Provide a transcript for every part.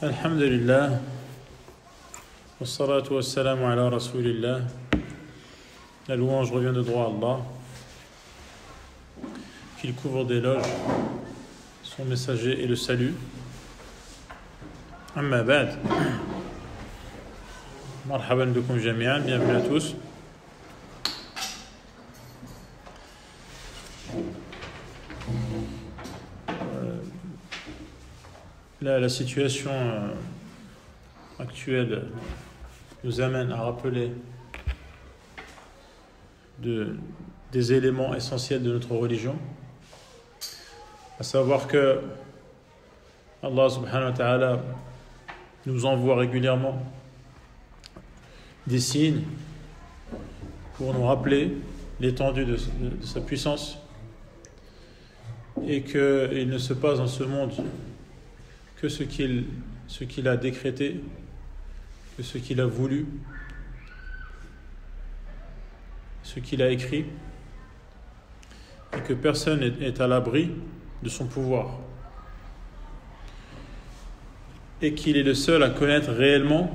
Alhamdulillah, wassalatu wassalamu ala rasulillah. La louange revient de droit à Allah, qu'il couvre d'éloges, son messager et le salut. Amma ba'd. Marhaban bikum jami'an, bienvenue à tous. La situation actuelle nous amène à rappeler des éléments essentiels de notre religion, à savoir que Allah subhanahu wa ta'ala nous envoie régulièrement des signes pour nous rappeler l'étendue de sa puissance et qu'il ne se passe dans ce monde que ce qu'il a décrété, que ce qu'il a voulu, ce qu'il a écrit, et que personne n'est à l'abri de son pouvoir, et qu'il est le seul à connaître réellement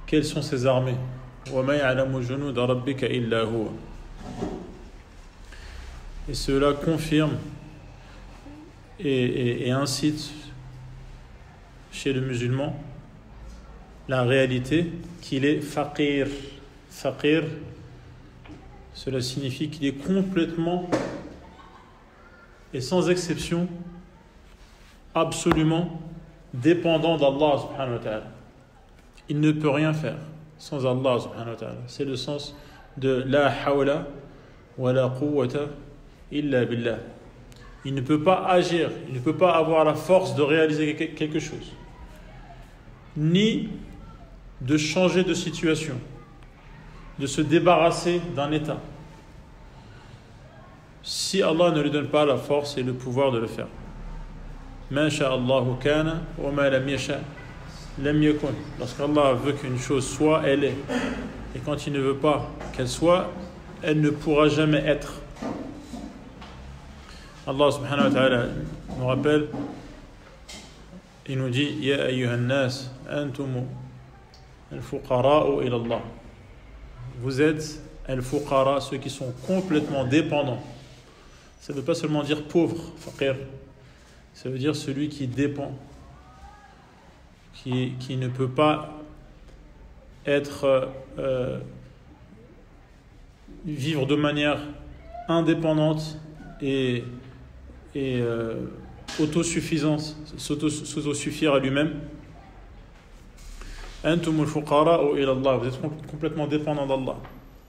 quelles sont ses armées. Et cela confirme et incite chez le musulman la réalité qu'il est faqir. Faqir, cela signifie qu'il est complètement et sans exception absolument dépendant d'Allah subhanahu wa ta'ala. Il ne peut rien faire sans Allah subhanahu wa ta'ala. C'est le sens de la hawla wa la quwwata illa billah. Il ne peut pas agir, il ne peut pas avoir la force de réaliser quelque chose, ni de changer de situation, de se débarrasser d'un état, si Allah ne lui donne pas la force et le pouvoir de le faire. Ma sha'Allahu kana wa ma lam yasha lam yakun. Lorsqu'Allah veut qu'une chose soit, elle est. Et quand il ne veut pas qu'elle soit, elle ne pourra jamais être. Allah subhanahu wa ta'ala nous rappelle, il nous dit Ya ayyuhan nas antum al-fuqara'u ila Allah. Vous êtes al-fuqara, ceux qui sont complètement dépendants. Ça ne veut pas seulement dire pauvre, faqir. Ça veut dire celui qui dépend, qui ne peut pas vivre de manière indépendante et autosuffisance, s'autosuffire à lui-même. Antumul fuqara'u ila Allah, vous êtes complètement dépendant d'Allah.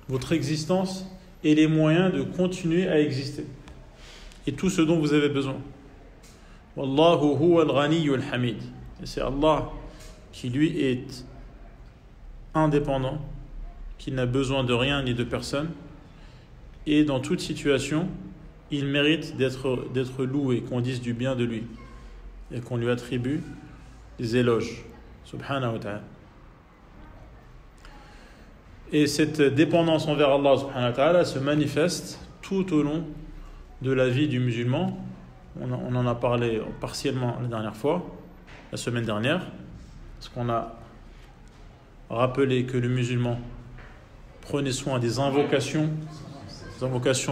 Votre existence est les moyens de continuer à exister et tout ce dont vous avez besoin. Wallahu huwal ghaniyyul hamid. Et c'est Allah qui lui est indépendant, qui n'a besoin de rien ni de personne, et dans toute situation il mérite d'être loué, qu'on dise du bien de lui et qu'on lui attribue des éloges. Subhanahu wa ta'ala. Et cette dépendance envers Allah subhanahu wa ta'ala se manifeste tout au long de la vie du musulman. On en a parlé partiellement la dernière fois, la semaine dernière, parce qu'on a rappelé que le musulman prenait soin des invocations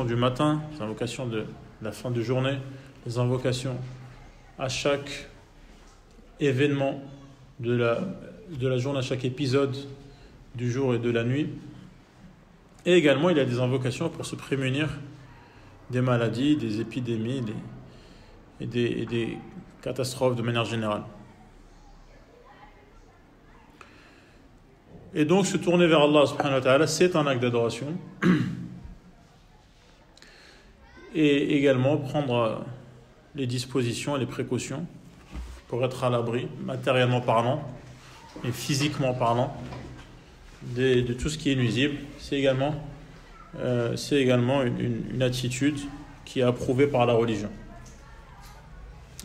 du matin, les invocations de la fin de journée, les invocations à chaque événement de la journée, à chaque épisode du jour et de la nuit. Et également, il y a des invocations pour se prémunir des maladies, des épidémies et des catastrophes de manière générale. Et donc, se tourner vers Allah subhanahu wa ta'ala, c'est un acte d'adoration. Et également prendre les dispositions et les précautions pour être à l'abri, matériellement parlant et physiquement parlant, de tout ce qui est nuisible. C'est également une attitude qui est approuvée par la religion.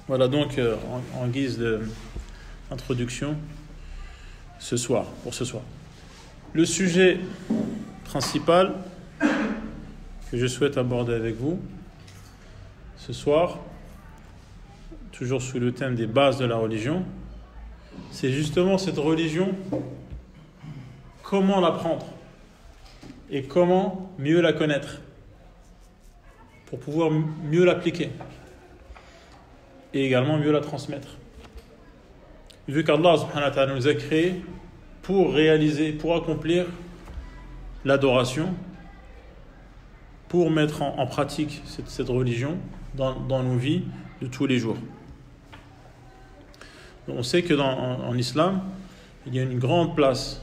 Voilà donc en guise d'introduction pour ce soir. Le sujet principal que je souhaite aborder avec vous ce soir toujours sous le thème des bases de la religion, c'est justement cette religion, comment l'apprendre et comment mieux la connaître pour pouvoir mieux l'appliquer et également mieux la transmettre. Vu qu'Allah subhanahu wa ta'ala nous a créés pour réaliser, pour accomplir l'adoration, pour mettre en pratique cette religion dans nos vies de tous les jours. On sait que en islam, il y a une grande place,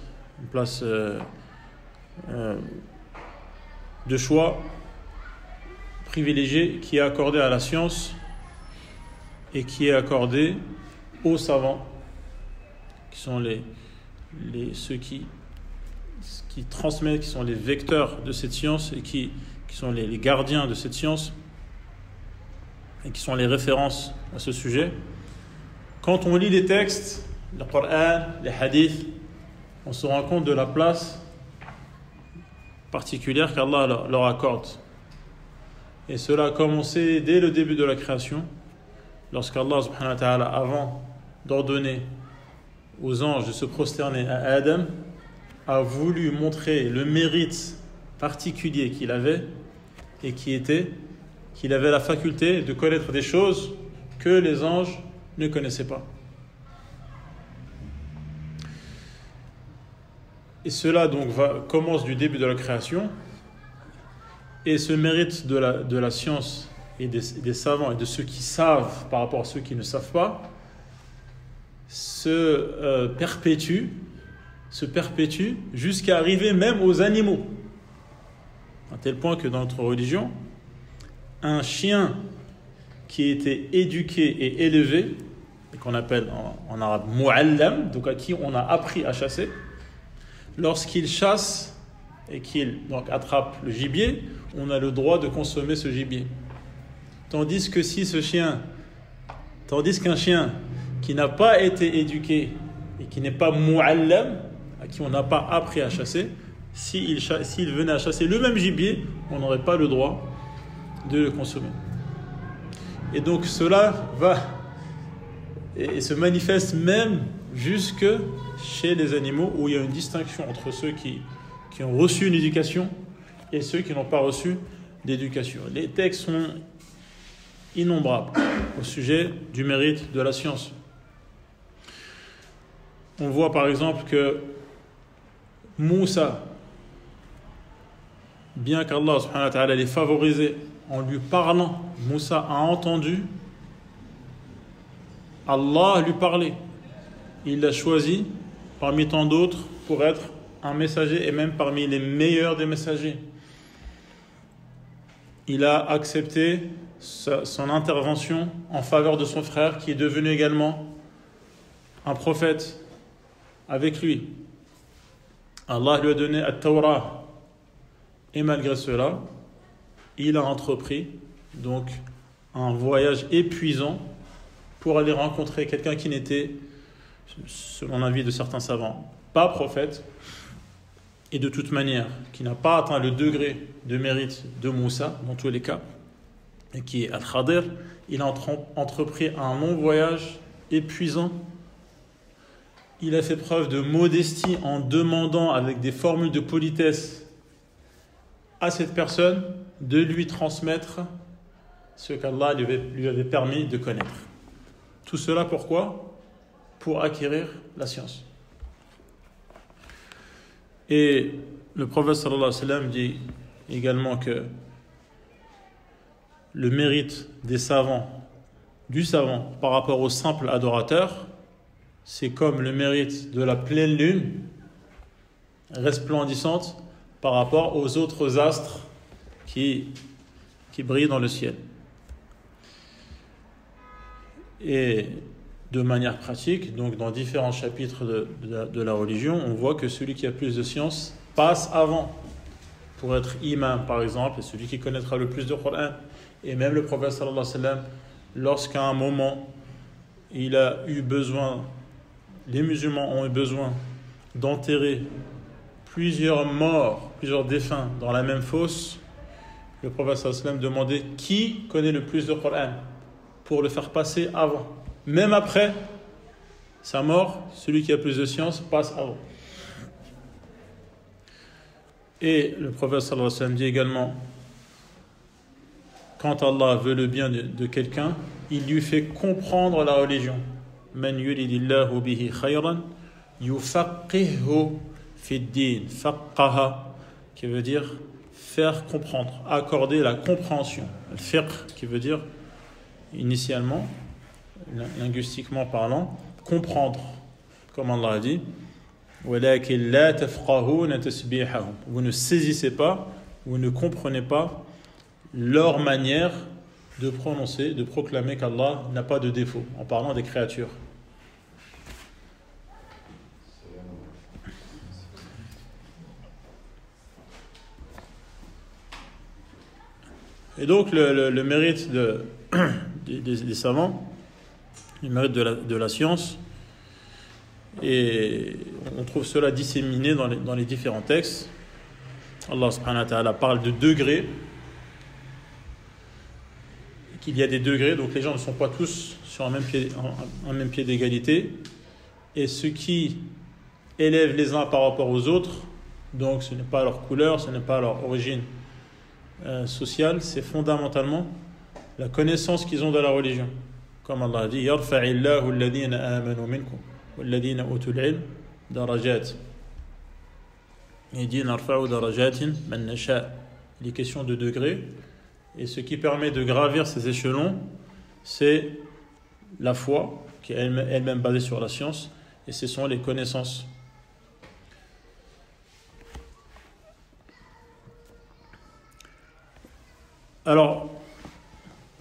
de choix privilégié qui est accordée à la science et qui est accordée aux savants, qui sont ceux qui transmettent, qui sont les vecteurs de cette science et qui sont les gardiens de cette science et qui sont les références à ce sujet. Quand on lit les textes, le Coran, les hadiths, on se rend compte de la place particulière qu'Allah leur accorde. Et cela a commencé dès le début de la création, lorsqu'Allah subhanahu wa ta'ala, avant d'ordonner aux anges de se prosterner à Adam, a voulu montrer le mérite particulier qu'il avait et qui était qu'il avait la faculté de connaître des choses que les anges ne connaissaient pas. Et cela donc commence du début de la création, et ce mérite de la science et des savants et de ceux qui savent par rapport à ceux qui ne savent pas se perpétue jusqu'à arriver même aux animaux, à tel point que dans notre religion, un chien qui a été éduqué et élevé, et qu'on appelle en arabe mu'allam, donc à qui on a appris à chasser, lorsqu'il chasse et qu'il donc attrape le gibier, on a le droit de consommer ce gibier. Tandis qu'un chien qui n'a pas été éduqué et qui n'est pas mu'allam, à qui on n'a pas appris à chasser, s'il venait à chasser le même gibier, on n'aurait pas le droit de le consommer. Et donc cela va et se manifeste même jusque chez les animaux, où il y a une distinction entre ceux qui ont reçu une éducation et ceux qui n'ont pas reçu d'éducation. Les textes sont innombrables au sujet du mérite de la science. On voit par exemple que Moussa, bien qu'Allah subhanahu wa ta'ala l'ait favorisé en lui parlant, Moussa a entendu Allah lui parler. Il l'a choisi parmi tant d'autres pour être un messager et même parmi les meilleurs des messagers. Il a accepté son intervention en faveur de son frère qui est devenu également un prophète avec lui. Allah lui a donné At-Tawrah et malgré cela, il a entrepris donc un voyage épuisant pour aller rencontrer quelqu'un qui n'était, selon l'avis de certains savants, pas prophète, et de toute manière, qui n'a pas atteint le degré de mérite de Moussa, dans tous les cas, et qui est Al-Khadir. Il a entrepris un long voyage épuisant. Il a fait preuve de modestie en demandant avec des formules de politesse à cette personne de lui transmettre ce qu'Allah lui avait permis de connaître. Tout cela pourquoi ? Pour acquérir la science. Et le prophète sallallahu alayhi wa sallam dit également que le mérite du savant par rapport au simple adorateur, c'est comme le mérite de la pleine lune resplendissante par rapport aux autres astres qui brillent dans le ciel. Et de manière pratique, donc dans différents chapitres de la religion, on voit que celui qui a plus de science passe avant pour être imam, par exemple, et celui qui connaîtra le plus de Coran. Et même le prophète sallallahu alayhi wa sallam, lorsqu'à un moment il a eu besoin, les musulmans ont eu besoin d'enterrer plusieurs morts, plusieurs défunts dans la même fosse, le prophète sallallahu alayhi wa sallam demandait qui connaît le plus de Coran pour le faire passer avant. Même après sa mort, celui qui a plus de science passe avant. Et le prophète sallallahu alayhi wa sallam dit également, quand Allah veut le bien de quelqu'un, il lui fait comprendre la religion. Man yuridillahu bihi khayran yufaqihhu fi ddin. Faqqaha, qui veut dire faire comprendre, accorder la compréhension. Al-fiqh, qui veut dire initialement, linguistiquement parlant, comprendre, comme Allah a dit. وَلَكِنْ لَا تَفْقَهُونَ تَسْبِيحَهُمْ. Vous ne saisissez pas, vous ne comprenez pas leur manière de prononcer, de proclamer qu'Allah n'a pas de défaut, en parlant des créatures. Et donc le mérite des savants, le mérite de la science, et on trouve cela disséminé dans les différents textes. Allah subhanahu wa ta'ala parle de degrés, qu'il y a des degrés, donc les gens ne sont pas tous sur un même pied d'égalité, et ce qui élève les uns par rapport aux autres, donc ce n'est pas leur couleur, ce n'est pas leur origine sociale, c'est fondamentalement la connaissance qu'ils ont de la religion. Comme Allah a dit, yarfa'illahu alladhina amanu minkum walladhina utul ilm darajat. Il dit narfa'u darajatin man nasha. Il est question de degrés, et ce qui permet de gravir ces échelons, c'est la foi, qui est elle-même basée sur la science, et ce sont les connaissances. Alors,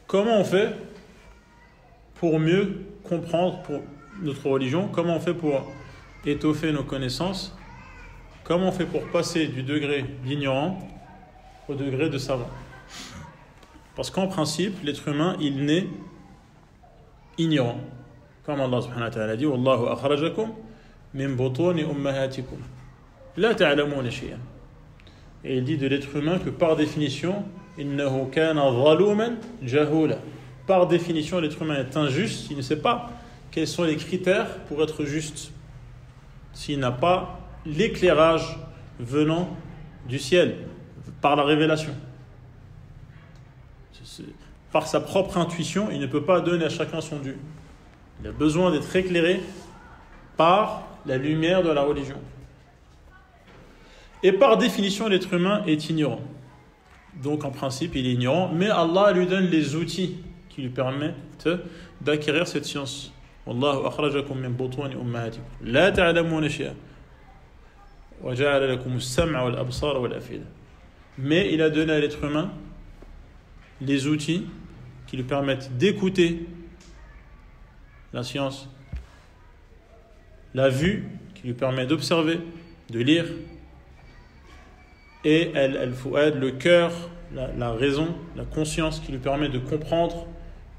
comment on fait pour mieux comprendre pour notre religion? Comment on fait pour étoffer nos connaissances? Comment on fait pour passer du degré d'ignorant au degré de savant? Parce qu'en principe, l'être humain, il naît ignorant. Comme Allah subhanahu wa ta'ala dit, Wallahu akhrajakum min butuni ummahatikum la ta'lamuna shay'an. Et il dit de l'être humain que par définition, innahu kana zaluman jahula. Par définition, l'être humain est injuste, il ne sait pas quels sont les critères pour être juste. S'il n'a pas l'éclairage venant du ciel, par la révélation. Par sa propre intuition, il ne peut pas donner à chacun son dû. Il a besoin d'être éclairé par la lumière de la religion. Et par définition, l'être humain est ignorant. Donc en principe, il est ignorant, mais Allah lui donne les outils qui lui permettent d'acquérir cette science. Wallahu akhrajakum min butuni ummahatikum la ta'lamuna shay'an wa ja'ala lakum as-sam'a wal absara wal afida. Mais il a donné à l'être humain les outils qui lui permettent d'écouter la science, la vue qui lui permet d'observer, de lire, et al-fu'ad, le cœur, la raison, la conscience qui lui permet de comprendre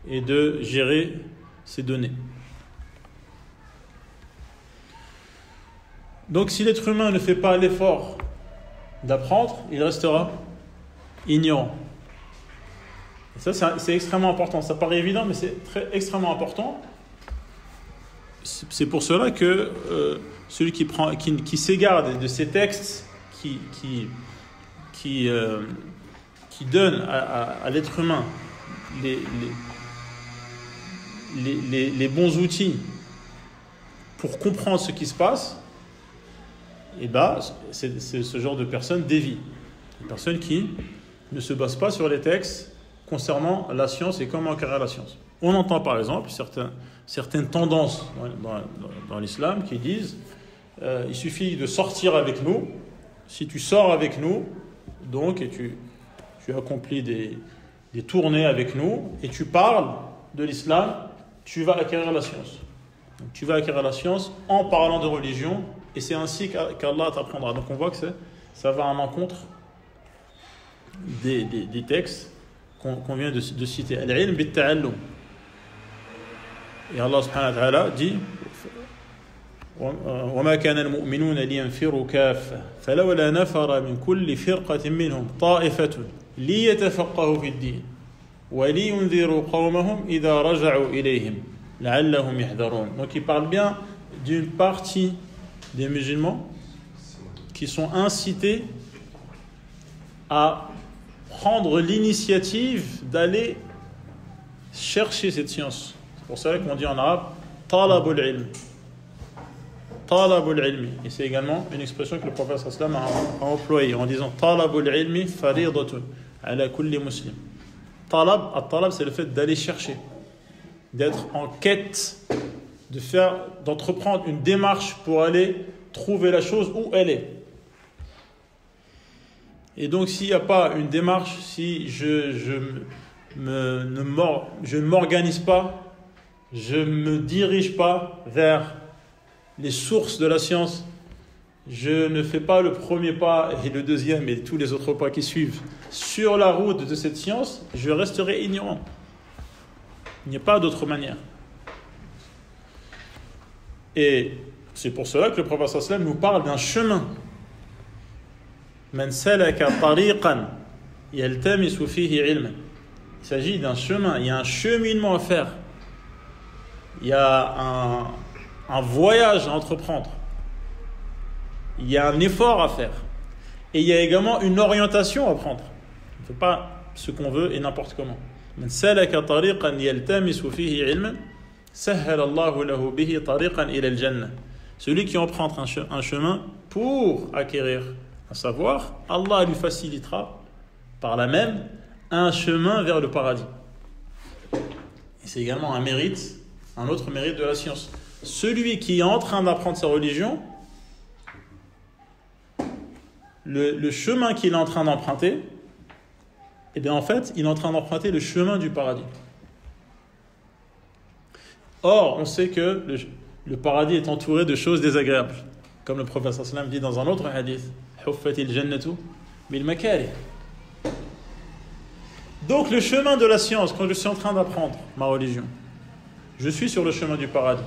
et de gérer ces données. Donc si l'être humain ne fait pas l'effort d'apprendre, il restera ignorant. Et ça, c'est extrêmement important. Ça paraît évident, mais c'est extrêmement important. C'est pour cela que celui qui s'égare de ces textes qui donne à l'être humain les bons outils pour comprendre ce qui se passe, et c'est ce genre de personne dévie. Une personne qui ne se base pas sur les textes concernant la science et comment acquérir la science. On entend par exemple certaines tendances dans l'islam qui disent il suffit de sortir avec nous. Si tu sors avec nous, donc, et tu accomplis des tournées avec nous, et tu parles de l'islam, tu vas acquérir la science. Donc, tu vas acquérir la science en parlant de religion, et c'est ainsi qu'Allah t'apprendra. Donc on voit que ça va à l'encontre des textes qu'on vient de citer. Al-ilm bit-ta'allum. Et Allah subhanahu wa ta'ala dit وما كان المؤمنون لينفروا كافة فلولا نفر من كل فرقة منهم طائفة ليتفقهوا في الدين وَلِيُنذِرُوا قَوْمَهُمْ إِذَا رَجَعُوا إِلَيْهِمْ لَعَلَّهُمْ يَحْذَرُونَ. Donc il parle bien d'une partie des musulmans qui sont incités à prendre l'initiative d'aller chercher cette science. C'est pour ça qu'on dit en arabe talabul ilm. Talabul ilmi. Et c'est également une expression que le prophète sallam a employée en disant talabul ilmi faridatun ala kulli muslim. Talab, c'est le fait d'aller chercher, d'être en quête, d'entreprendre une démarche pour aller trouver la chose où elle est. Et donc s'il n'y a pas une démarche, si je ne m'organise pas, je ne me dirige pas vers les sources de la science, je ne fais pas le premier pas et le deuxième et tous les autres pas qui suivent sur la route de cette science, je resterai ignorant. Il n'y a pas d'autre manière. Et c'est pour cela que le prophète sallallahu alayhi wa sallam nous parle d'un chemin. Man salaka tariqan yaltamisu fihi ilman. Il s'agit d'un chemin, il y a un cheminement à faire. Il y a un voyage à entreprendre. Il y a un effort à faire. Et il y a également une orientation à prendre. On ne fait pas ce qu'on veut et n'importe comment. Man salaka tariqan yaltamisu fihi ilman sahhala Allahu lahu bihi tariqan ila al-jannah. Celui qui emprunte un chemin pour acquérir un savoir, Allah lui facilitera par là même un chemin vers le paradis. Et c'est également un autre mérite de la science. Celui qui est en train d'apprendre sa religion, le chemin qu'il est en train d'emprunter, eh bien en fait, il est en train d'emprunter le chemin du paradis. Or, on sait que le paradis est entouré de choses désagréables. Comme le prophète sallallahu alayhi wa sallam dit dans un autre hadith, Huffatil jannatu bil makarih. Donc le chemin de la science, quand je suis en train d'apprendre ma religion, je suis sur le chemin du paradis.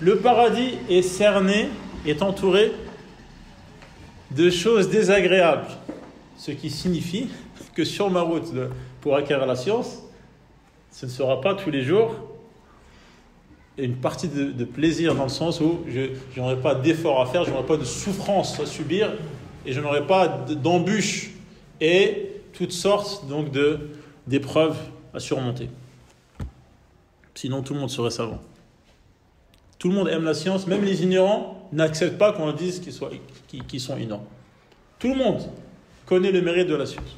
Le paradis est cerné, est entouré de choses désagréables. Ce qui signifie que sur ma route pour acquérir la science, ce ne sera pas tous les jours une partie de plaisir dans le sens où je n'aurai pas d'effort à faire, je n'aurai pas de souffrance à subir et je n'aurai pas d'embûches et toutes sortes donc d'épreuves à surmonter. Sinon tout le monde serait savant. Tout le monde aime la science, même les ignorants n'acceptent pas qu'on leur dise qu'ils sont ignorants. Tout le monde connaît le mérite de la science.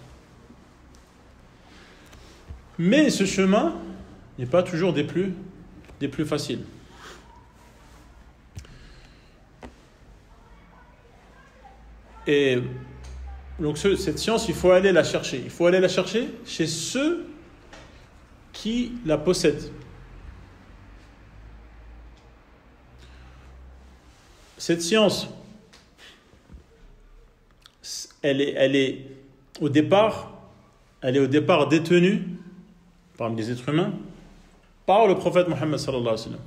Mais ce chemin n'est pas toujours des plus faciles. Et donc cette science, il faut aller la chercher. Il faut aller la chercher chez ceux qui la possèdent. Cette science, elle est au départ détenue parmi les êtres humains par le prophète Mohammed sallallahu alayhi wa sallam.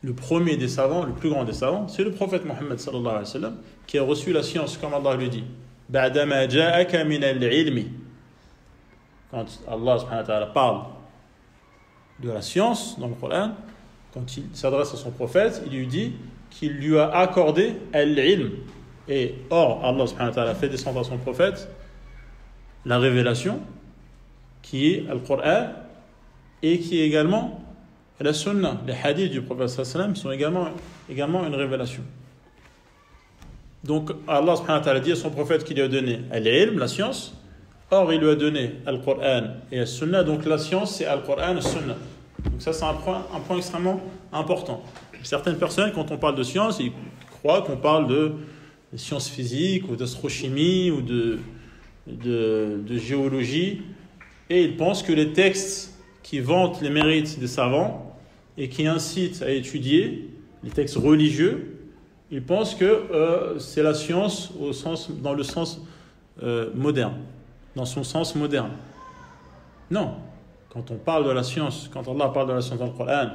Le premier des savants, le plus grand des savants, c'est le prophète Mohammed sallallahu alayhi wa sallam qui a reçu la science, comme Allah lui dit. Ba'dama ja'aka min al-ilmi. Quand Allah subhanahu wa ta'ala parle de la science dans le Coran, quand il s'adresse à son prophète, il lui dit qu'il lui a accordé al-ilm. Et or, Allah subhanahu wa ta'ala fait descendre à son prophète la révélation qui est le Coran et qui est également la sunna. Les hadiths du prophète sallallahu alayhi wa sallam sont également une révélation. Donc Allah subhanahu wa ta'ala dit à son prophète qu'il lui a donné al-ilm, la science. Or, il lui a donné le Coran et la sunna. Donc la science, c'est le Coran et la sunna. Donc ça, c'est un point extrêmement important. Certaines personnes, quand on parle de science, ils croient qu'on parle de sciences physiques ou d'astrochimie ou de géologie, et ils pensent que les textes qui vantent les mérites des savants et qui incitent à étudier, les textes religieux, ils pensent que c'est la science dans le sens moderne, dans son sens moderne. Non. Quand on parle de la science, quand Allah parle de la science dans le Coran,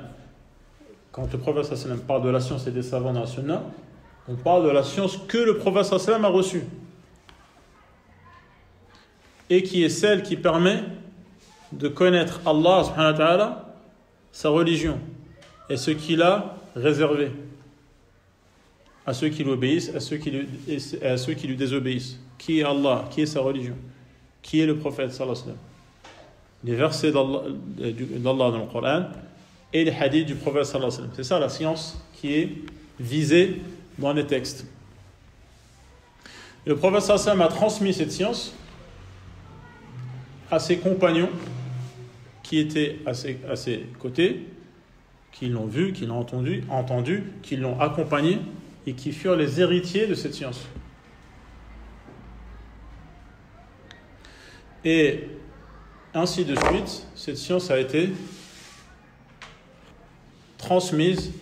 quand le prophète sallallahu alayhi wa sallam parle de la science et des savants dans la sunna, on parle de la science que le prophète sallallahu alayhi wa sallam a reçue et qui est celle qui permet de connaître Allah subhanahu wa ta'ala, sa religion, et ce qu'il a réservé à ceux qui lui obéissent, et à ceux qui lui désobéissent. Qui est Allah? Qui est sa religion? Qui est le prophète sallallahu alayhi wa sallam? Les versets d'Allah dans le Coran et les hadiths du prophète sallallahu alayhi wa sallam. C'est ça la science qui est visée dans les textes. Et le prophète sallallahu alayhi wa sallam a transmis cette science à ses compagnons qui étaient à ses côtés, qui l'ont vu, qui l'ont entendu, qui l'ont accompagné et qui furent les héritiers de cette science. Et ainsi de suite, cette science a été transmise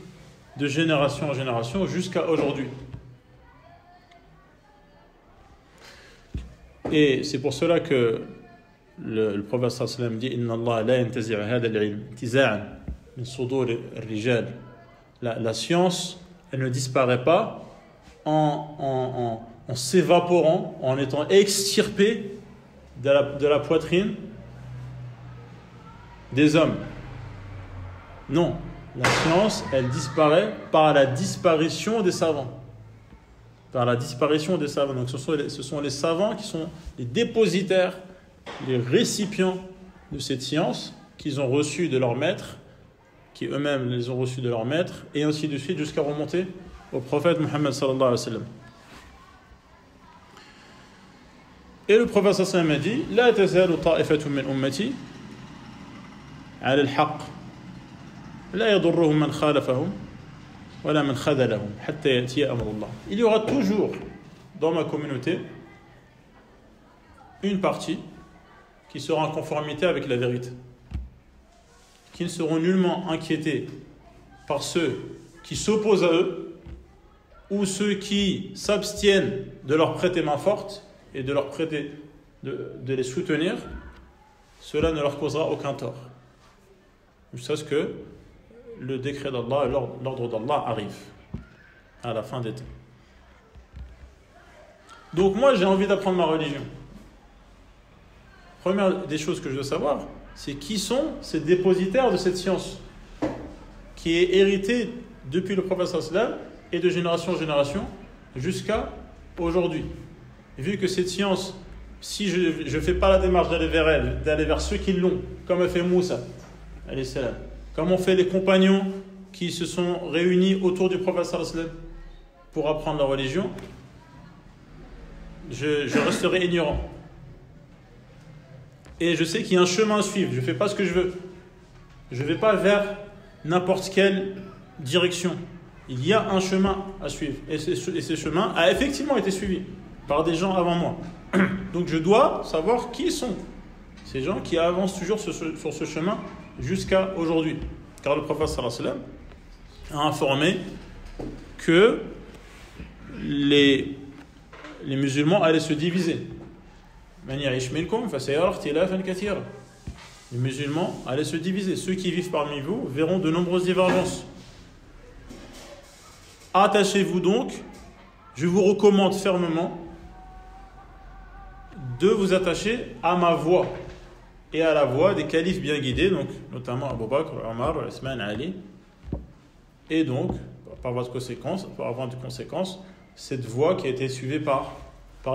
de génération en génération jusqu'à aujourd'hui. Et c'est pour cela que le prophète sallallahu alayhi wa sallam dit Inna Allah la yantazi'u hadha al-ilm intiza'an min sudur ar-rijal. La science, elle ne disparaît pas en s'évaporant, en étant extirpée de la poitrine des hommes. Non, la science, elle disparaît par la disparition des savants. Par la disparition des savants. Donc ce sont les savants qui sont les dépositaires, les récipients de cette science qu'ils ont reçue de leur maître, qui eux-mêmes les ont reçus de leur maître, et ainsi de suite jusqu'à remonter au prophète Muhammad sallallahu alayhi wa sallam. Et le prophète sallallahu alayhi wa sallam a dit La tazalu ta'ifatun min ummati ala al-haqq la yadurruhum man khalafahum wala man khadalahum hatta yatiya amrullah. Il y aura toujours dans ma communauté une partie qui sera en conformité avec la vérité, qui ne seront nullement inquiétés par ceux qui s'opposent à eux ou ceux qui s'abstiennent de leur prêter main forte et de leur prêter, de les soutenir. Cela ne leur causera aucun tort, jusqu'à ce que le décret d'Allah et l'ordre d'Allah arrive à la fin des temps. Donc moi j'ai envie d'apprendre ma religion. Première des choses que je veux savoir, c'est qui sont ces dépositaires de cette science qui est héritée depuis le prophète sallallahu alayhi wa sallam et de génération en génération jusqu'à aujourd'hui. Et vu que cette science, si je ne fais pas la démarche d'aller vers elle, d'aller vers ceux qui l'ont, comme a fait Moussa, alayhi salam, comme ont fait les compagnons qui se sont réunis autour du prophète sallallahu alayhi wa sallam pour apprendre la religion, je resterai ignorant. Et je sais qu'il y a un chemin à suivre. Je ne fais pas ce que je veux. Je ne vais pas vers n'importe quelle direction. Il y a un chemin à suivre. Et ce chemin a effectivement été suivi par des gens avant moi. Donc je dois savoir qui sont ces gens qui avancent toujours sur ce chemin jusqu'à aujourd'hui. Car le prophète sallallahu alayhi wa sallam a informé que les musulmans allaient se diviser. Les musulmans allaient se diviser. Ceux qui vivent parmi vous verront de nombreuses divergences. Attachez-vous donc, je vous recommande fermement de vous attacher à ma voix et à la voix des califes bien guidés, donc notamment Abu Bakr, Omar, Othman, Ali. Et donc, par voie de conséquence, cette voie qui a été suivie par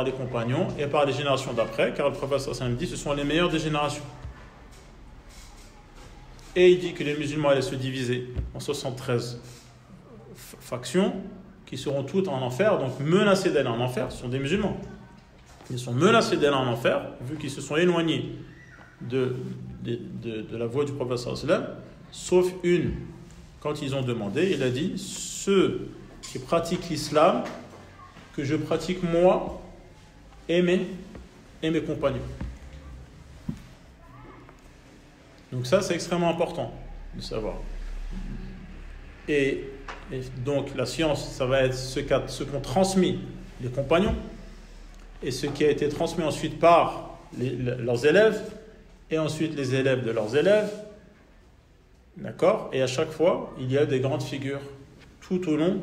les compagnons et par les générations d'après, car le prophète sallallahu alayhi wa sallam dit ce sont les meilleures des générations. Et il dit que les musulmans allaient se diviser en 73 factions qui seront toutes en enfer, donc menacées d'aller en enfer. Ce sont des musulmans. Ils sont menacés d'aller en enfer, vu qu'ils se sont éloignés de la voie du prophète sallallahu alayhi wa sallam, sauf une. Quand ils ont demandé, il a dit ceux qui pratiquent l'islam que je pratique moi et mes compagnons. Donc ça, c'est extrêmement important de savoir. Et donc la science, ça va être ce qu'ont transmis les compagnons et ce qui a été transmis ensuite par leurs élèves et ensuite les élèves de leurs élèves. D'accord? Et à chaque fois, il y a des grandes figures tout au long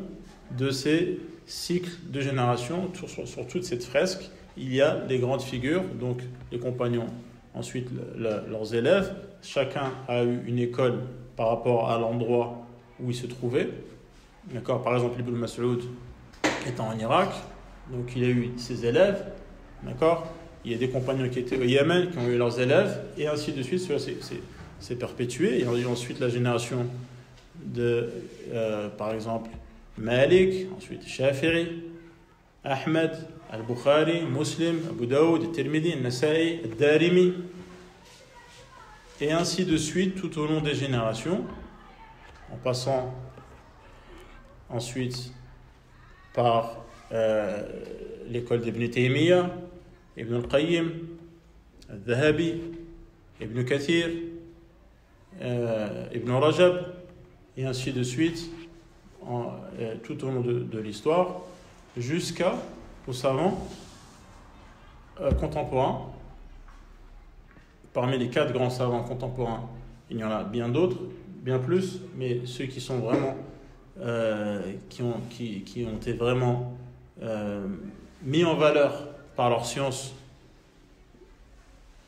de ces cycles de génération, sur toute cette fresque. Il y a des grandes figures, donc les compagnons ensuite leurs élèves. Chacun a eu une école par rapport à l'endroit où il se trouvait. D'accord, par exemple, Ibn Mas'ud étant en Irak, donc il a eu ses élèves. D'accord, il y a des compagnons qui étaient au Yémen qui ont eu leurs élèves, et ainsi de suite. Cela s'est perpétué. Et ensuite la génération de, par exemple, Malik, ensuite Shafi'i, Ahmed, Al-Bukhari, Muslim, Abu Daoud, Tirmidhi, Nasa'i, Darimi, et ainsi de suite tout au long des générations, en passant ensuite par l'école d'Ibn Taymiyyah, Ibn al-Qayyim, Al-Dhahabi, Ibn Kathir, Ibn Rajab, et ainsi de suite tout au long de l'histoire, jusqu'aux savants contemporains. Parmi les 4 grands savants contemporains, il y en a bien d'autres, bien plus, mais ceux qui sont vraiment qui ont été vraiment mis en valeur par leur science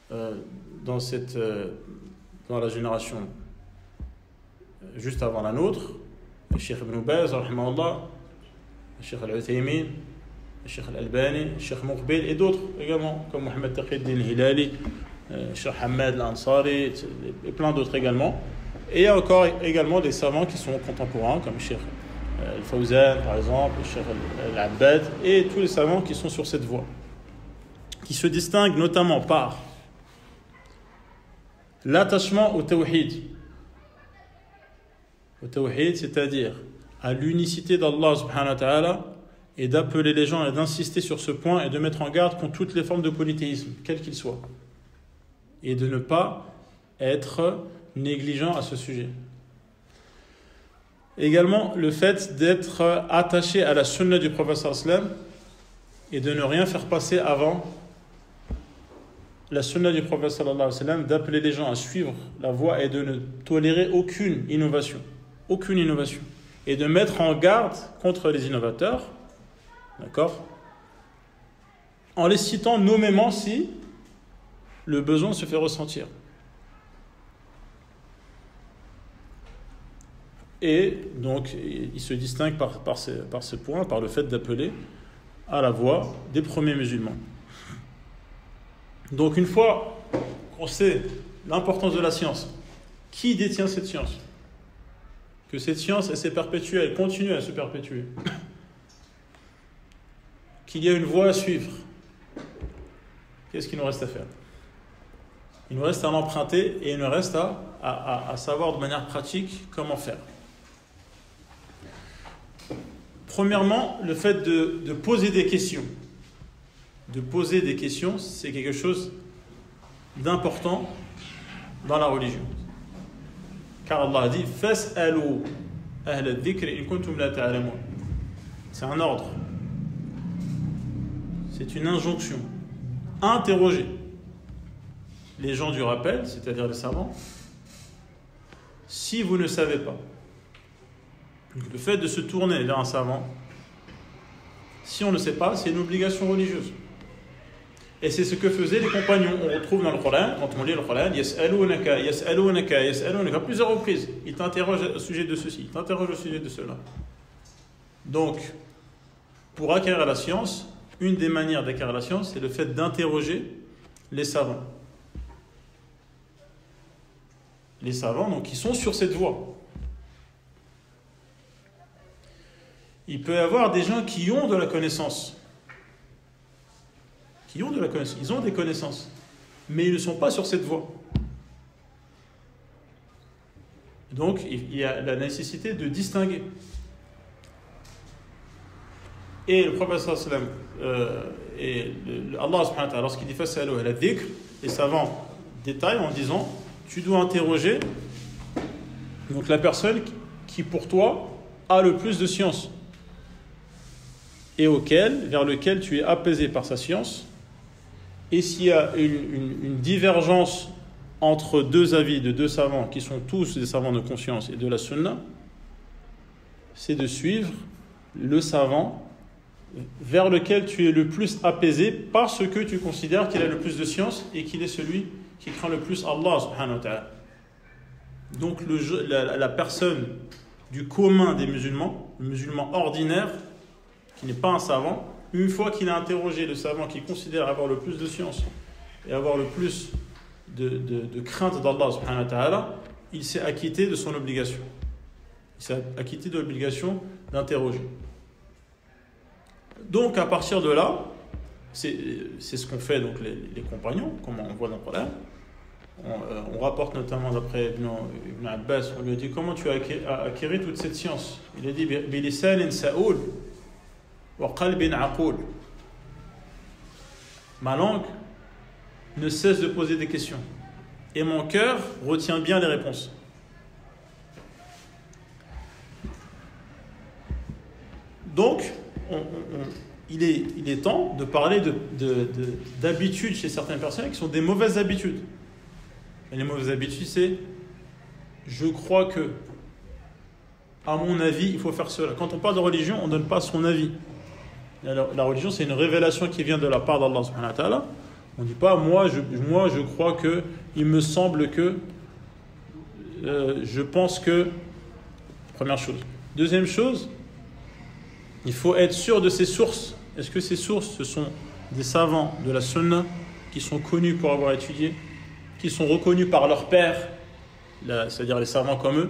dans la génération juste avant la nôtre, le Cheikh Ibn Baz, rahimahullah, le Cheikh Al-Uthaymin, le Cheikh Al-Albani, le Cheikh Muqbil, et d'autres également, comme Mohamed Taqiyuddin Al-Hilali, Cheikh Hamad Al-Ansari, et plein d'autres également. Et il y a encore également des savants qui sont contemporains, comme Cheikh Al-Fawzan, par exemple, Cheikh Al-Abbad, et tous les savants qui sont sur cette voie, qui se distinguent notamment par l'attachement au tawhid. Au tawhid, c'est-à-dire à l'unicité d'Allah subhanahu wa ta'ala, et d'appeler les gens et d'insister sur ce point et de mettre en garde contre toutes les formes de polythéisme, quel qu'il soit, et de ne pas être négligent à ce sujet. Également, le fait d'être attaché à la sunna du prophète sallallahu alayhi wa sallam et de ne rien faire passer avant la sunna du prophète sallallahu alayhi wa sallam, d'appeler les gens à suivre la voie et de ne tolérer aucune innovation, et de mettre en garde contre les innovateurs, d'accord, en les citant nommément si le besoin se fait ressentir. Et donc, il se distingue par ce point, par le fait d'appeler à la voie des premiers musulmans. Donc, une fois qu'on sait l'importance de la science, qui détient cette science? Que cette science, elle s'est perpétuée, elle continue à se perpétuer. Qu'il y a une voie à suivre. Qu'est-ce qu'il nous reste à faire? Il nous reste à l'emprunter et il nous reste à savoir de manière pratique comment faire. Premièrement, le fait de poser des questions. De poser des questions, c'est quelque chose d'important dans la religion. Car Allah a dit « Fas'alou ahla dhikri in kuntum la ta'lamun » C'est un ordre. C'est une injonction. Interrogez les gens du rappel, c'est-à-dire les savants, si vous ne savez pas. Donc, le fait de se tourner vers un savant, si on ne sait pas, c'est une obligation religieuse. Et c'est ce que faisaient les compagnons. On retrouve dans le Coran, quand on lit le Coran, yas'alunaka, yas'alunaka, yas'alunaka, à plusieurs reprises. Ils t'interrogent au sujet de ceci, ils t'interrogent au sujet de cela. Donc, pour acquérir la science, une des manières d'acquérir la science, c'est le fait d'interroger les savants. Les savants, donc, qui sont sur cette voie. Il peut y avoir des gens qui ont de la connaissance. Ils ont des connaissances. Mais ils ne sont pas sur cette voie. Donc, il y a la nécessité de distinguer. Et le prophète sallallahu alayhi wa sallam, et Allah subhanahu wa ta'ala, lorsqu'il dit « Fas'alu ahla dhikr », les savants détaillent en disant « Tu dois interroger donc la personne qui, pour toi, a le plus de science. » Et vers lequel tu es apaisé par sa science. Et s'il y a une divergence entre deux avis de deux savants qui sont tous des savants de conscience et de la sunna, c'est de suivre le savant vers lequel tu es le plus apaisé parce que tu considères qu'il a le plus de science et qu'il est celui qui craint le plus Allah subhanahu wa ta'ala. Donc la personne du commun des musulmans, le musulman ordinaire, qui n'est pas un savant, une fois qu'il a interrogé le savant qui considère avoir le plus de science et avoir le plus de crainte d'Allah subhanahu wa ta'ala, il s'est acquitté de son obligation. Il s'est acquitté de l'obligation d'interroger. Donc à partir de là, c'est ce qu'ont fait donc les compagnons, comme on voit dans le Coran. On rapporte notamment d'après Ibn Abbas, on lui a dit comment tu as acquis toute cette science. Il a dit bilisanin sa'ul wa qalbin aqul. Ma langue ne cesse de poser des questions et mon cœur retient bien les réponses. Donc il est temps de parler d'habitudes chez certaines personnes qui sont des mauvaises habitudes. Et les mauvaises habitudes, c'est je crois que, à mon avis, il faut faire cela. Quand on parle de religion, on ne donne pas son avis. La religion, c'est une révélation qui vient de la part d'Allah subhanahu wa ta'ala. On ne dit pas moi je crois que, il me semble que, je pense que. Première chose. Deuxième chose, il faut être sûr de ses sources. Est-ce que ces sources, ce sont des savants de la sunna qui sont connus pour avoir étudié, qui sont reconnus par leur père, c'est-à-dire les savants comme eux.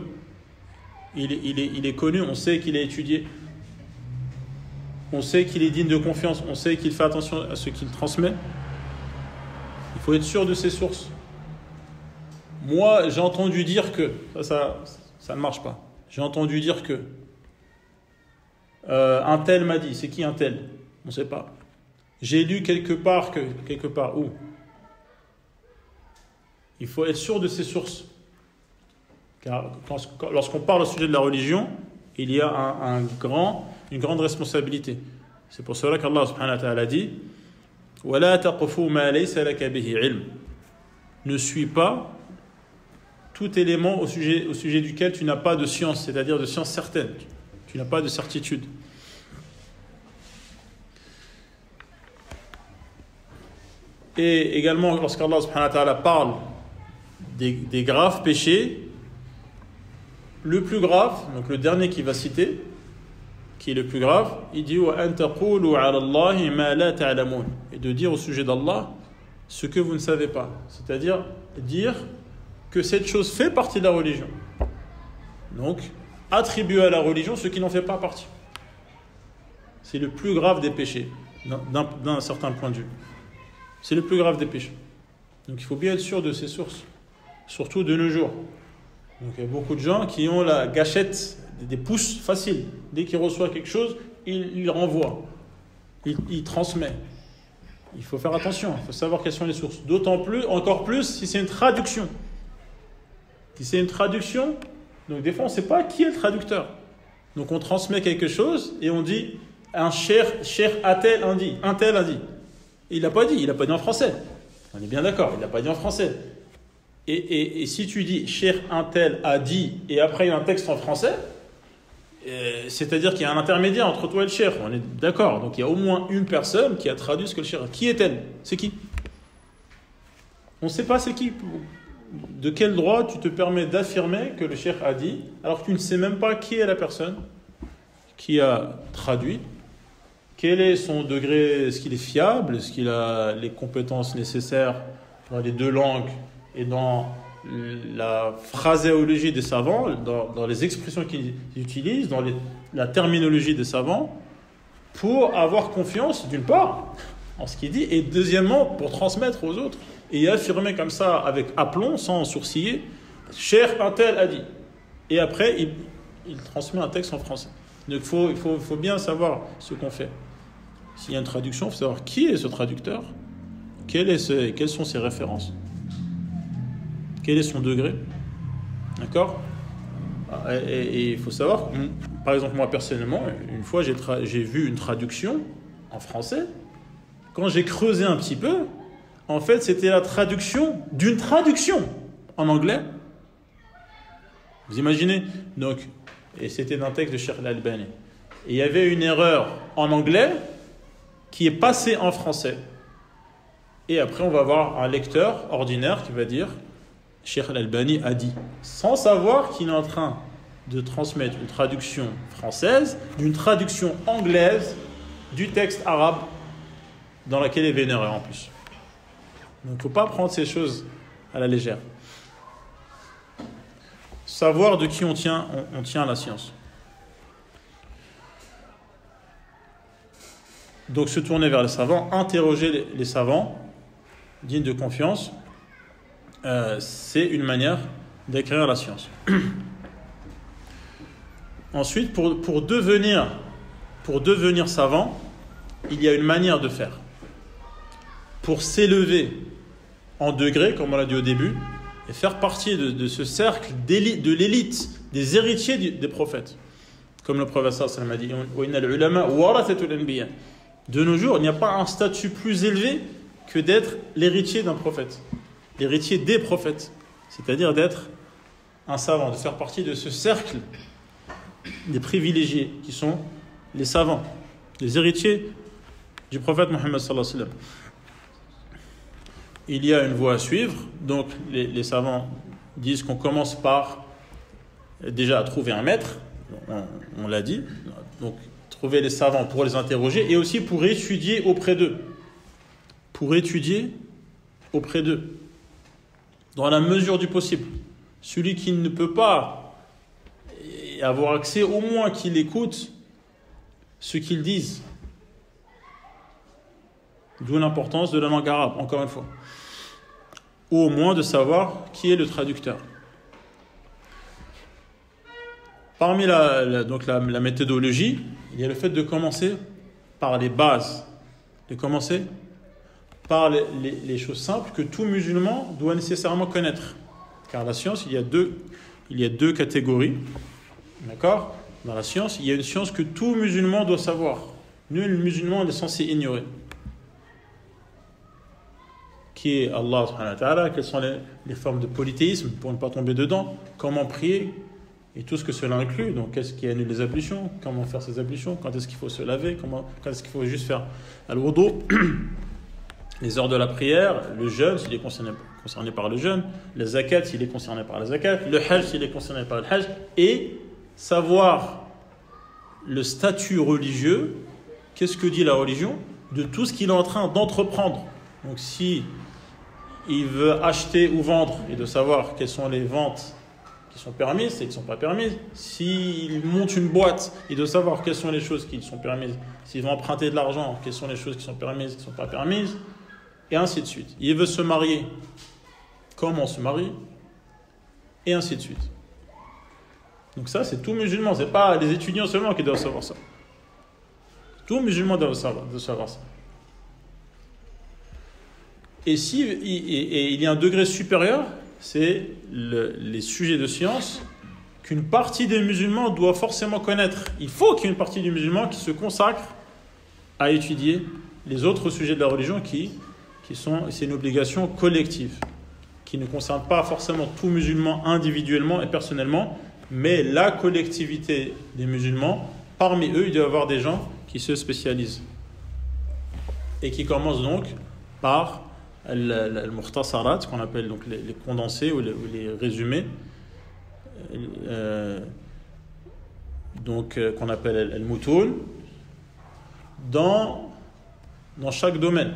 Il est connu, on sait qu'il a étudié, on sait qu'il est digne de confiance, on sait qu'il fait attention à ce qu'il transmet. Il faut être sûr de ses sources. Moi, j'ai entendu dire que, ça ne marche pas. J'ai entendu dire que un tel m'a dit, c'est qui un tel? On ne sait pas. J'ai lu quelque part où? Il faut être sûr de ses sources. Car lorsqu'on parle au sujet de la religion, il y a une grande responsabilité. C'est pour cela qu'Allah subhanahu wa ta'ala dit وَلَا تَقْفُ مَا لَيْسَ لَكَ بِهِ عِلْمٍ. Ne suis pas tout élément au sujet duquel tu n'as pas de science, c'est-à-dire de science certaine. Tu n'as pas de certitude. Et également, lorsqu'Allah subhanahu wa ta'ala parle des graves péchés, le plus grave, donc le dernier qu'il va citer, qui est le plus grave, il dit وَأَن تَقُولُوا عَلَى اللَّهِ مَا لَا تَعْلَمُونَ, et de dire au sujet d'Allah ce que vous ne savez pas, c'est-à-dire dire que cette chose fait partie de la religion. Donc, attribuer à la religion ce qui n'en fait pas partie. C'est le plus grave des péchés, d'un certain point de vue. C'est le plus grave des péchés. Donc il faut bien être sûr de ses sources, surtout de nos jours. Donc il y a beaucoup de gens qui ont la gâchette des pouces faciles. Dès qu'ils reçoivent quelque chose, ils renvoient, ils transmettent. Il faut faire attention, il faut savoir quelles sont les sources. Encore plus si c'est une traduction. Si c'est une traduction, donc des fois on ne sait pas qui est le traducteur. Donc on transmet quelque chose et on dit un cher Atel a dit. Il l'a pas dit en français. On est bien d'accord, il l'a pas dit en français. Et si tu dis cher Intel a dit et après il y a un texte en français, c'est-à-dire qu'il y a un intermédiaire entre toi et le cher. On est d'accord. Donc il y a au moins une personne qui a traduit ce que le cher. Qui est-elle? C'est qui? On ne sait pas c'est qui. De quel droit tu te permets d'affirmer que le cher a dit alors que tu ne sais même pas qui est la personne qui a traduit? Quel est son degré? Est-ce qu'il est fiable? Est-ce qu'il a les compétences nécessaires dans les deux langues et dans la phraséologie des savants, dans les expressions qu'ils utilisent, dans la terminologie des savants, pour avoir confiance, d'une part, en ce qu'il dit, et deuxièmement, pour transmettre aux autres et affirmer comme ça, avec aplomb, sans sourciller, cher un tel a dit. Et après, il transmet un texte en français. Donc il faut bien savoir ce qu'on fait. S'il y a une traduction, il faut savoir qui est ce traducteur, quelles sont ses références, quel est son degré. D'accord? Et il faut savoir, par exemple, moi personnellement, une fois j'ai vu une traduction en français. Quand j'ai creusé un petit peu, en fait, c'était la traduction d'une traduction en anglais. Vous imaginez? Donc, et c'était d'un texte de Cheikh Al-Albani. Et il y avait une erreur en anglais qui est passée en français. Et après, on va avoir un lecteur ordinaire qui va dire Cheikh Al-Albani a dit, sans savoir qu'il est en train de transmettre une traduction française d'une traduction anglaise du texte arabe dans laquelle est vénéré en plus. Donc il ne faut pas prendre ces choses à la légère. Savoir de qui on tient la science. Donc se tourner vers les savants, interroger les savants dignes de confiance, c'est une manière d'acquérir la science. Ensuite, pour devenir savant, il y a une manière de faire. Pour s'élever en degré, comme on l'a dit au début, et faire partie de ce cercle d'élite, de l'élite, des héritiers des prophètes. Comme le prophète sallallahu alayhi wa sallam a dit, de nos jours, il n'y a pas un statut plus élevé que d'être l'héritier d'un prophète, l'héritier des prophètes, c'est-à-dire d'être un savant, de faire partie de ce cercle des privilégiés qui sont les savants, les héritiers du prophète Mohammed sallallahu alayhi wa sallam. Il y a une voie à suivre, donc les savants disent qu'on commence par déjà trouver un maître, on l'a dit, donc trouver les savants pour les interroger et aussi pour étudier auprès d'eux. Pour étudier auprès d'eux, dans la mesure du possible. Celui qui ne peut pas avoir accès, au moins qu'il écoute ce qu'ils disent. D'où l'importance de la langue arabe, encore une fois. Ou au moins de savoir qui est le traducteur. Parmi la méthodologie, il y a le fait de commencer par les bases, de commencer par les choses simples que tout musulman doit nécessairement connaître. Car la science, il y a deux catégories. D'accord ? Dans la science, il y a une science que tout musulman doit savoir. Nul musulman n'est censé ignorer. Qui est Allah subhanahu wa ta'ala, quelles sont les formes de polythéisme pour ne pas tomber dedans, comment prier et tout ce que cela inclut. Donc, qu'est-ce qui annule les ablutions, comment faire ces ablutions, quand est-ce qu'il faut se laver, quand est-ce qu'il faut juste faire al-wudu, les heures de la prière, le jeûne s'il est concerné par le jeûne, le zakat s'il est concerné par le zakat, le hajj s'il est concerné par le hajj, et savoir le statut religieux, qu'est-ce que dit la religion, de tout ce qu'il est en train d'entreprendre. Donc si il veut acheter ou vendre, et de savoir quelles sont les ventes qui sont permises et qui ne sont pas permises. S'il monte une boîte, il doit savoir quelles sont les choses qui sont permises. S'il veut emprunter de l'argent, quelles sont les choses qui sont permises et qui ne sont pas permises, et ainsi de suite. Il veut se marier, comment on se marie, et ainsi de suite. Donc ça, c'est tout musulman, ce n'est pas les étudiants seulement qui doivent savoir ça. Tout musulman doit savoir ça. Et il y a un degré supérieur, c'est les sujets de science qu'une partie des musulmans doit forcément connaître. Il faut qu'il y ait une partie des musulmans qui se consacre à étudier les autres sujets de la religion c'est une obligation collective, qui ne concerne pas forcément tout musulman individuellement et personnellement, mais la collectivité des musulmans. Parmi eux, il doit y avoir des gens qui se spécialisent et qui commencent donc par al-mukhtasarat, qu'on appelle donc les condensés ou les résumés, qu'on appelle al-mutun, dans chaque domaine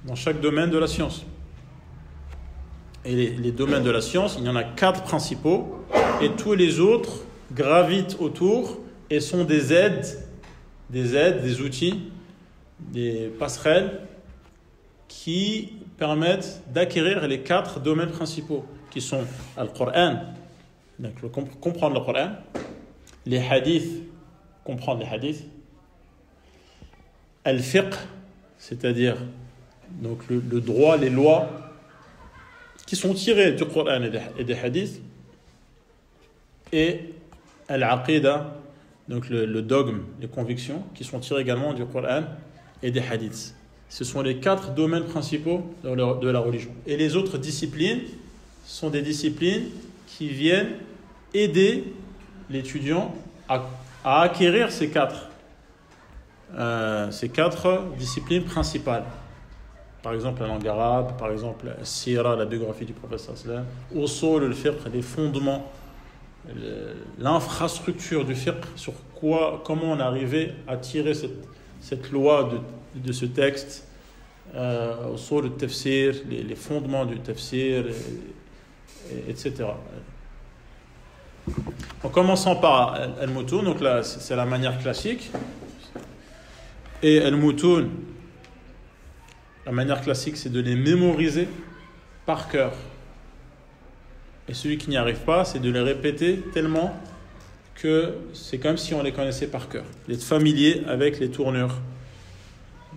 de la science. Et les domaines de la science, il y en a 4 principaux, et tous les autres gravitent autour et sont des aides, des outils, des passerelles qui permettent d'acquérir les 4 domaines principaux, qui sont Al-Qur'an, donc comprendre le Qur'an, les hadiths, comprendre les hadiths, Al-Fiqh, c'est-à-dire donc le droit, les lois qui sont tirées du Qur'an et des hadiths, et Al-Aqida, donc le dogme, les convictions, qui sont tirées également du Qur'an et des hadiths. Ce sont les 4 domaines principaux de la religion. Et les autres disciplines sont des disciplines qui viennent aider l'étudiant à acquérir ces quatre disciplines principales. par exemple la langue arabe, par exemple la sira, la biographie du prophète sallam, usul al-fiqh, les fondements, l'infrastructure du fiqh, sur comment on est arrivé à tirer cette loi de ce texte, usul al-tafsir, les fondements du tafsir, etc. En commençant par al-mutun, donc là c'est la manière classique, et al-mutun, la manière classique c'est de les mémoriser par cœur, et celui qui n'y arrive pas c'est de les répéter tellement que c'est comme si on les connaissait par cœur, d'être familier avec les tournures.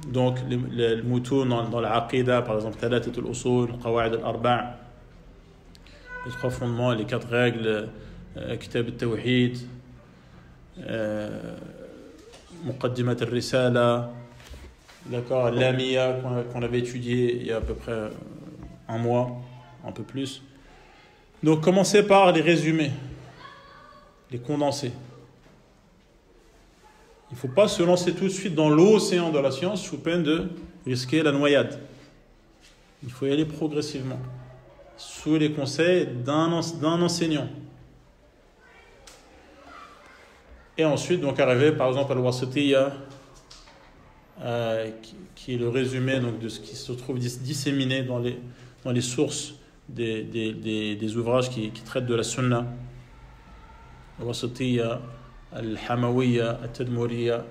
Donc le mutun dans l'aqida, par exemple thalathat al-usul, qawa'id al-arba', les 3 fondements, les 4 règles, kitab al-tawhid, muqaddimat al-risala, d'accord, l'amiya qu'on avait étudié il y a à peu près un mois, un peu plus. Donc commencez par les résumer, les condenser. Il ne faut pas se lancer tout de suite dans l'océan de la science sous peine de risquer la noyade. Il faut y aller progressivement, sous les conseils d'un enseignant. Et ensuite, donc arriver par exemple à al-wasitiyya, qui est le résumé donc, de ce qui se trouve disséminé dans les sources des ouvrages qui traitent de la sunna. Al-wasitiyya, al-hamawiyya, al-tadmuriyya,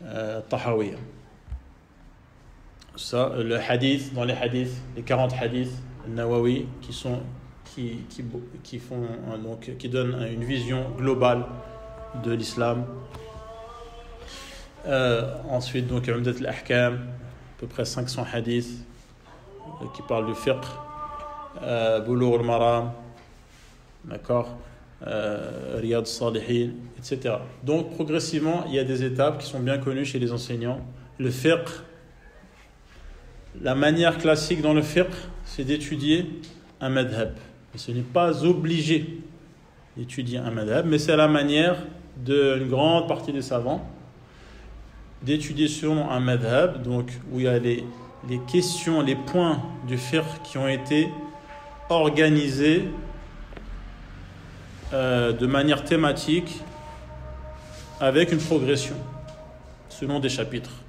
al-tahawiyya. Ça, le hadith, dans les hadiths, les 40 hadiths al-Nawawi qui donnent une vision globale de l'islam. Ensuite, donc, Umdat al-Ahkam, à peu près 500 hadiths qui parlent du fiqh, Bulugh al-Maram, d'accord, Riyad al-Salihin, etc. Donc, progressivement, il y a des étapes qui sont bien connues chez les enseignants. Le fiqh, la manière classique dans le fiqh, c'est d'étudier un madhab. Et ce n'est pas obligé d'étudier un madhab, mais c'est la manière d'une grande partie des savants d'étudier selon un madhab, donc où il y a les questions, les points du fiqh qui ont été organisés de manière thématique avec une progression selon des chapitres.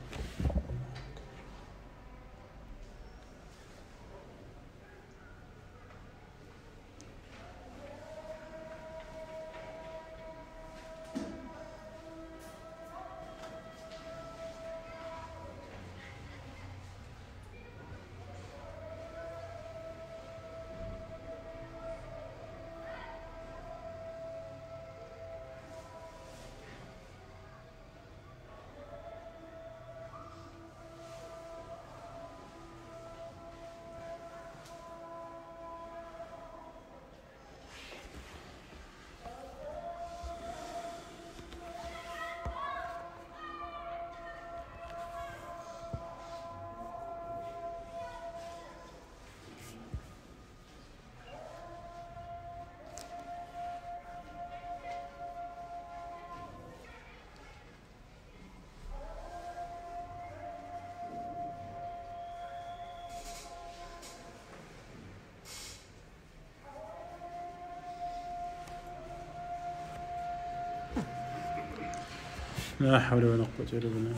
لا حول ولا قوة إلا بالله.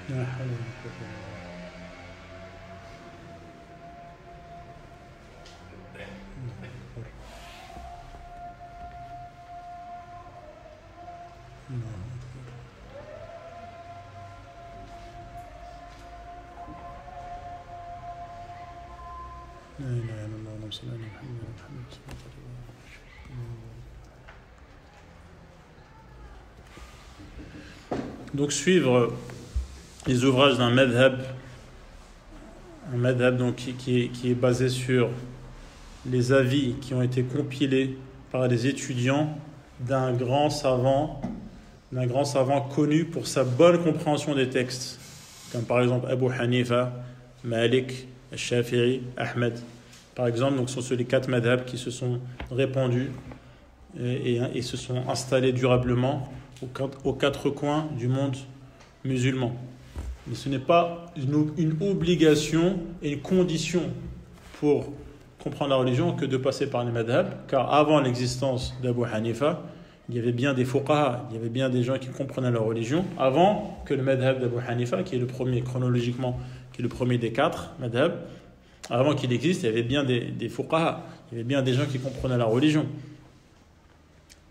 لا حول ولا قوة إلا بالله. لا إله إلا الله اللهم صل على محمد وعلى محمد صلى الله عليه وسلم. Donc suivre les ouvrages d'un madhab, un madhab donc qui est basé sur les avis qui ont été compilés par les étudiants d'un grand savant connu pour sa bonne compréhension des textes, comme par exemple Abu Hanifa, Malik, Shafi'i, Ahmed. Par exemple, donc ce sont les 4 madhabs qui se sont répandus et se sont installés durablement aux quatre coins du monde musulman. Mais ce n'est pas une obligation et une condition pour comprendre la religion que de passer par les madhab, car avant l'existence d'Abu Hanifa, il y avait bien des fuqaha, il y avait bien des gens qui comprenaient la religion, avant que le madhab d'Abu Hanifa, qui est le premier chronologiquement, qui est le premier des 4 madhab, avant qu'il existe, il y avait bien des fuqaha, il y avait bien des gens qui comprenaient la religion.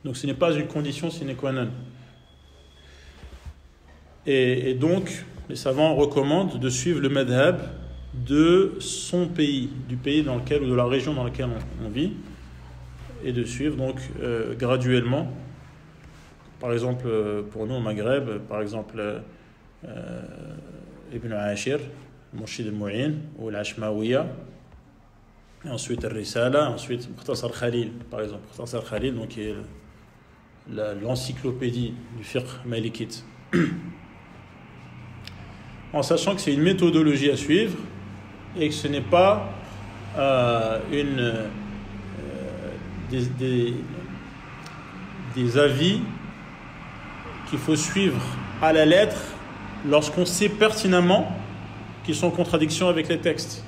Donc ce n'est pas une condition sine qua non. Et donc, les savants recommandent de suivre le madhab de son pays, du pays dans lequel, ou de la région dans laquelle on vit, et de suivre donc graduellement. Par exemple, pour nous au Maghreb, par exemple, Ibn Ashir, Murshid al-Mu'in, ou l'Ashmawiya, et ensuite al-Risala, ensuite Mukhtasar Khalil, par exemple. Mukhtasar Khalil, donc, qui est l'encyclopédie du fiqh malikite. En sachant que c'est une méthodologie à suivre et que ce n'est pas des avis qu'il faut suivre à la lettre lorsqu'on sait pertinemment qu'ils sont en contradiction avec les textes.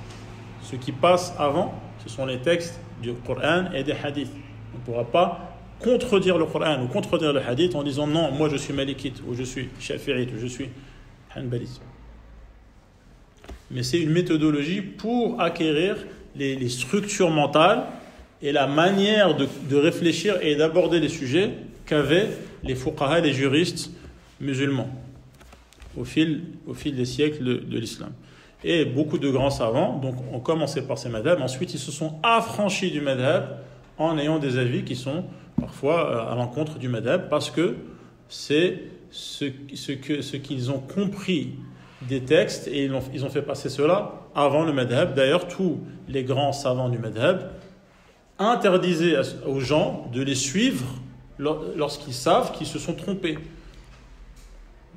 Ce qui passe avant, ce sont les textes du Coran et des hadiths. On ne pourra pas contredire le Coran ou contredire le hadith en disant non, moi je suis malikite, ou je suis shafi'ite, ou je suis hanbalite. Mais c'est une méthodologie pour acquérir les structures mentales et la manière de réfléchir et d'aborder les sujets qu'avaient les fuqaha, les juristes musulmans au fil des siècles de l'islam. Et beaucoup de grands savants donc, ont commencé par ces madhabs, ensuite ils se sont affranchis du madhab en ayant des avis qui sont parfois à l'encontre du madhab, parce que c'est ce qu'ils ont compris des textes, et ils ont fait passer cela avant le madhab. D'ailleurs, tous les grands savants du madhab interdisaient aux gens de les suivre lorsqu'ils savent qu'ils se sont trompés.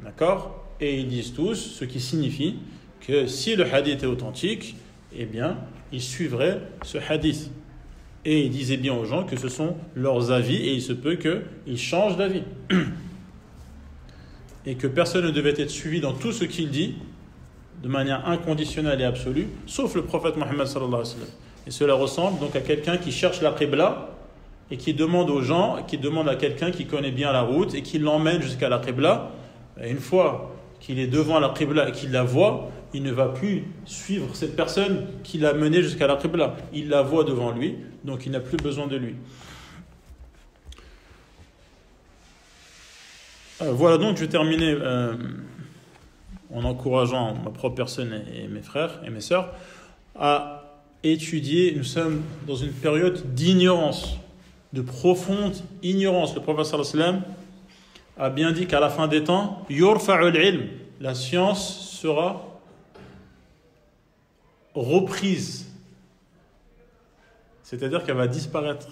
D'accord ? Et ils disent tous, ce qui signifie que si le hadith est authentique, eh bien, ils suivraient ce hadith. Et ils disaient bien aux gens que ce sont leurs avis, et il se peut qu'ils changent d'avis. Et que personne ne devait être suivi dans tout ce qu'il dit de manière inconditionnelle et absolue, sauf le prophète Mohammed sallallahu alayhi wa sallam. Et cela ressemble donc à quelqu'un qui cherche la qibla et qui demande aux gens, qui demande à quelqu'un qui connaît bien la route et qui l'emmène jusqu'à la qibla. Et une fois qu'il est devant la qibla et qu'il la voit, il ne va plus suivre cette personne qui l'a mené jusqu'à la qibla. Il la voit devant lui, donc il n'a plus besoin de lui. Voilà, donc je vais terminer en encourageant ma propre personne et mes frères et mes sœurs à étudier. Nous sommes dans une période d'ignorance, de profonde ignorance. Le prophète sallallahu alayhi wa sallam a bien dit qu'à la fin des temps, yurfa'ul ilm, la science sera reprise, c'est-à-dire qu'elle va disparaître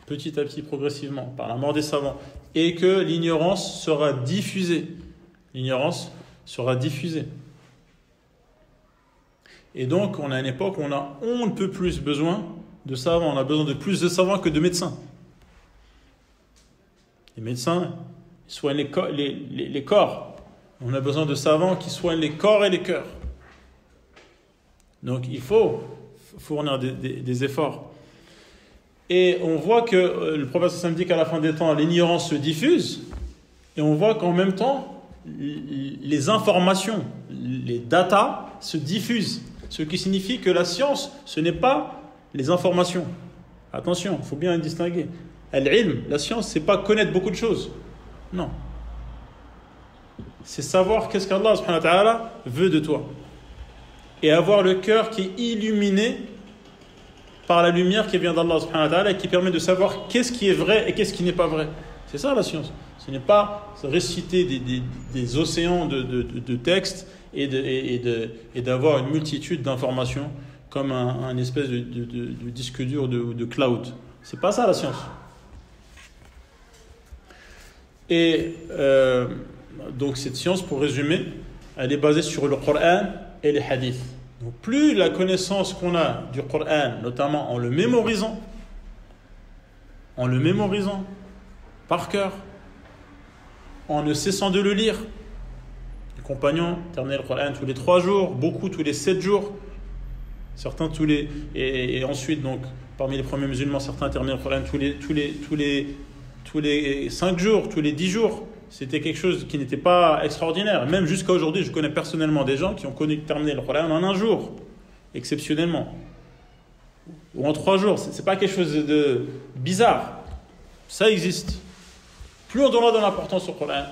petit à petit, progressivement, par la mort des savants, et que l'ignorance sera diffusée. L'ignorance sera diffusée. Et donc, on a une époque où on ne peut plus besoin de savants. On a besoin de plus de savants que de médecins. Les médecins soignent les corps. On a besoin de savants qui soignent les corps et les cœurs. Donc, il faut fournir des efforts. Et on voit que le prophète sallam dit qu'à la fin des temps, l'ignorance se diffuse. Et on voit qu'en même temps, les informations, les datas se diffusent. Ce qui signifie que la science, ce n'est pas les informations. Attention, il faut bien distinguer. Al-ilm, la science, c'est pas connaître beaucoup de choses. Non. C'est savoir qu'est-ce qu'Allah subhanahu wa ta'ala veut de toi. Et avoir le cœur qui est illuminé par la lumière qui vient d'Allah subhanahu wa ta'ala et qui permet de savoir qu'est-ce qui est vrai et qu'est-ce qui n'est pas vrai. C'est ça la science. Ce n'est pas réciter des océans de textes et d'avoir une multitude d'informations comme un espèce de disque dur de cloud. C'est pas ça la science. Et donc cette science, pour résumer, elle est basée sur le Coran et les hadiths. Donc plus la connaissance qu'on a du Coran, notamment en le mémorisant par cœur, en ne cessant de le lire. Les compagnons terminaient le Coran tous les 3 jours, beaucoup tous les 7 jours, certains tous les... Et ensuite, donc, parmi les premiers musulmans, certains terminaient le Coran tous les 5 jours, tous les 10 jours. C'était quelque chose qui n'était pas extraordinaire. Même jusqu'à aujourd'hui, je connais personnellement des gens qui ont terminé le Coran en un jour, exceptionnellement. Ou en 3 jours. C'est pas quelque chose de bizarre. Ça existe. Plus on donne l'importance au Coran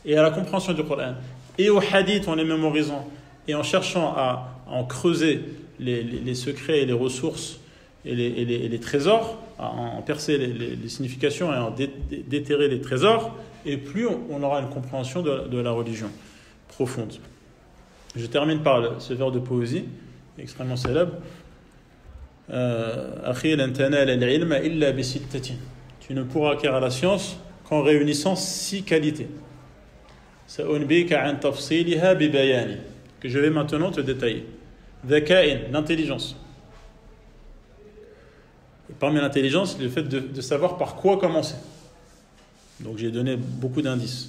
et à la compréhension du Coran et au hadith en les mémorisant et en cherchant à en creuser les secrets et les ressources et les trésors, à en percer les significations et à en déterrer les trésors, et plus on aura une compréhension de la religion profonde. Je termine par ce vers de poésie extrêmement célèbre. أخي لن تنال العلم إلا بستة. Tu ne pourras acquérir la science qu'en réunissant 6 qualités. سأنبيك عن تفصيلها ببيان. Que je vais maintenant te détailler. ذكاء, l'intelligence. Et parmi l'intelligence, le fait de savoir par quoi commencer. Donc j'ai donné beaucoup d'indices.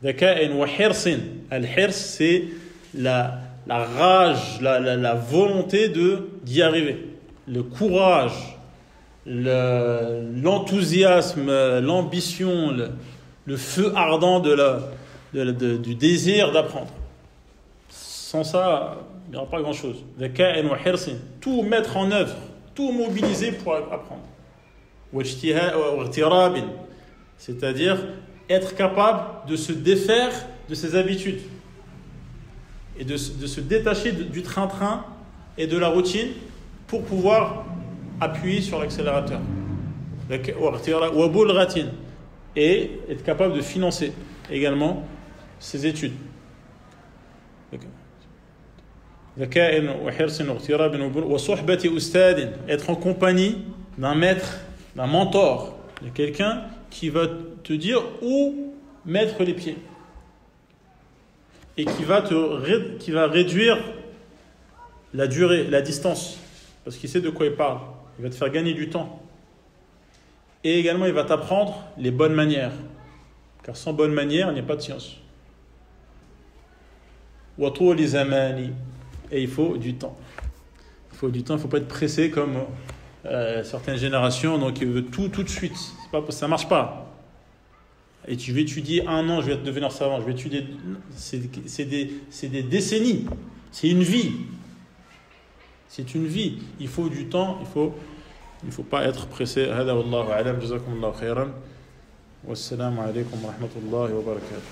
ذكاء وحرص. الحرص, c'est la rage, la volonté d'y arriver. Le courage, l'enthousiasme, l'ambition, le feu ardent du désir d'apprendre. Sans ça, il n'y aura pas grand-chose. Tout mettre en œuvre, tout mobiliser pour apprendre. C'est-à-dire être capable de se défaire de ses habitudes et de se détacher du train-train et de la routine pour pouvoir appuyer sur l'accélérateur. Et être capable de financer également ses études. Être en compagnie d'un maître, d'un mentor, de quelqu'un qui va te dire où mettre les pieds et qui va réduire la durée, la distance, parce qu'il sait de quoi il parle. Il va te faire gagner du temps. Et également, il va t'apprendre les bonnes manières. Car sans bonnes manières, il n'y a pas de science. Et il faut du temps. Il faut du temps, il ne faut pas être pressé comme certaines générations, donc il veut tout de suite. Ça ne marche pas. Et tu vas étudier 1 an, je vais devenir savant. Je vais étudier. C'est des décennies. C'est une vie. C'est une vie. Il faut du temps. Il faut pas être pressé. هذا والله أعلم. جزاكم الله خيرا. والسلام عليكم ورحمة الله وبركاته.